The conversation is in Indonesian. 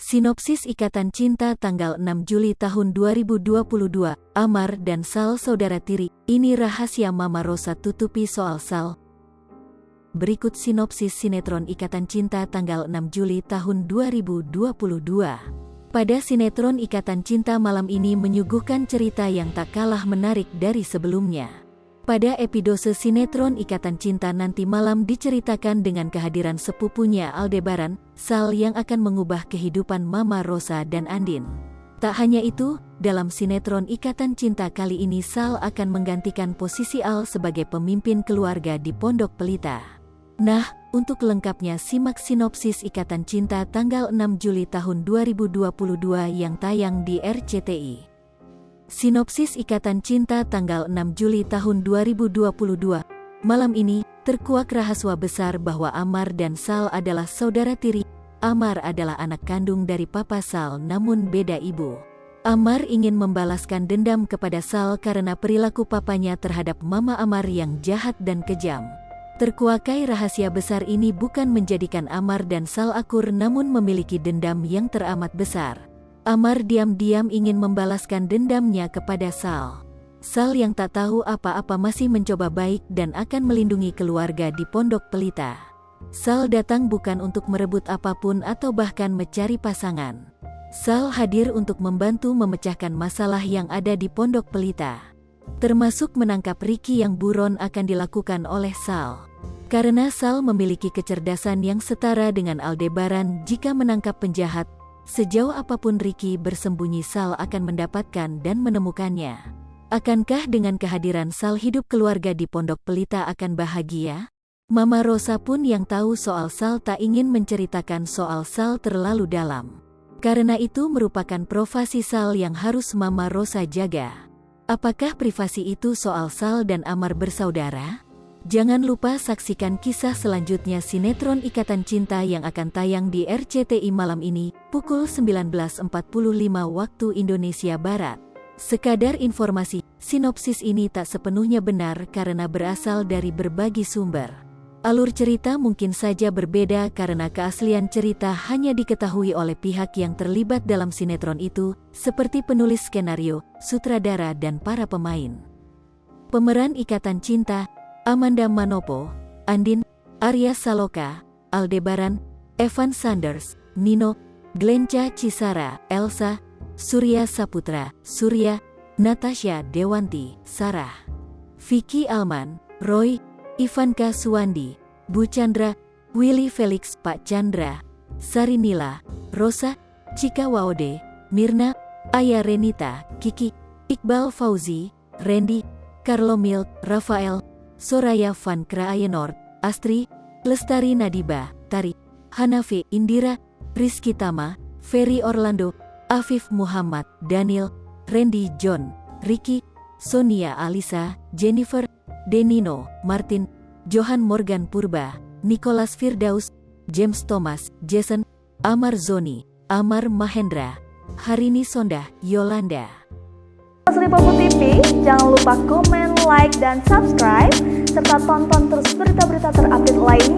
Sinopsis Ikatan Cinta tanggal 6 Juli tahun 2022, Amar dan Sal saudara tiri, ini rahasia Mama Rosa tutupi soal Sal. Berikut sinopsis sinetron Ikatan Cinta tanggal 6 Juli tahun 2022. Pada sinetron Ikatan Cinta malam ini menyuguhkan cerita yang tak kalah menarik dari sebelumnya. Pada episode sinetron Ikatan Cinta nanti malam diceritakan dengan kehadiran sepupunya Aldebaran, Sal yang akan mengubah kehidupan Mama Rosa dan Andin. Tak hanya itu, dalam sinetron Ikatan Cinta kali ini Sal akan menggantikan posisi Al sebagai pemimpin keluarga di Pondok Pelita. Nah, untuk lengkapnya simak sinopsis Ikatan Cinta tanggal 6 Juli tahun 2022 yang tayang di RCTI. Sinopsis Ikatan Cinta tanggal 6 Juli tahun 2022. Malam ini, terkuak rahasia besar bahwa Amar dan Sal adalah saudara tiri. Amar adalah anak kandung dari Papa Sal namun beda ibu. Amar ingin membalaskan dendam kepada Sal karena perilaku papanya terhadap Mama Amar yang jahat dan kejam. Terkuakai rahasia besar ini bukan menjadikan Amar dan Sal akur namun memiliki dendam yang teramat besar. Amar diam-diam ingin membalaskan dendamnya kepada Sal. Sal yang tak tahu apa-apa masih mencoba baik dan akan melindungi keluarga di Pondok Pelita. Sal datang bukan untuk merebut apapun atau bahkan mencari pasangan. Sal hadir untuk membantu memecahkan masalah yang ada di Pondok Pelita. Termasuk menangkap Ricky yang buron akan dilakukan oleh Sal. Karena Sal memiliki kecerdasan yang setara dengan Aldebaran jika menangkap penjahat. Sejauh apapun Ricky bersembunyi Sal akan mendapatkan dan menemukannya. Akankah dengan kehadiran Sal hidup keluarga di Pondok Pelita akan bahagia? Mama Rosa pun yang tahu soal Sal tak ingin menceritakan soal Sal terlalu dalam. Karena itu merupakan privasi Sal yang harus Mama Rosa jaga. Apakah privasi itu soal Sal dan Amar bersaudara? Jangan lupa saksikan kisah selanjutnya sinetron Ikatan Cinta yang akan tayang di RCTI malam ini, pukul 19.45 waktu Indonesia Barat. Sekadar informasi, sinopsis ini tak sepenuhnya benar karena berasal dari berbagai sumber. Alur cerita mungkin saja berbeda karena keaslian cerita hanya diketahui oleh pihak yang terlibat dalam sinetron itu, seperti penulis skenario, sutradara dan para pemain. Pemeran Ikatan Cinta: Amanda Manopo, Andin, Arya Saloka, Aldebaran, Evan Sanders, Nino, Glenca Cisara, Elsa, Surya Saputra, Surya, Natasha Dewanti, Sarah, Vicky Alman, Roy, Ivanka Suwandi, Bu Chandra, Willy Felix, Pak Chandra, Sarinila, Rosa, Cika Waode, Mirna, Aya Renita, Kiki, Iqbal Fauzi, Randy, Carlo Milk, Rafael, Soraya Van Kraaienord, Astri, Lestari Nadiba, Tari, Hanafi, Indira, Rizky Tama, Ferry Orlando, Afif Muhammad, Daniel, Randy John, Ricky, Sonia Alisa, Jennifer, Denino, Martin, Johan Morgan Purba, Nicholas Firdaus, James Thomas, Jason, Amar Zoni, Amar Mahendra, Harini Sondah, Yolanda. Liverpool TV, jangan lupa komen, like, dan subscribe, serta tonton terus berita-berita terupdate lainnya.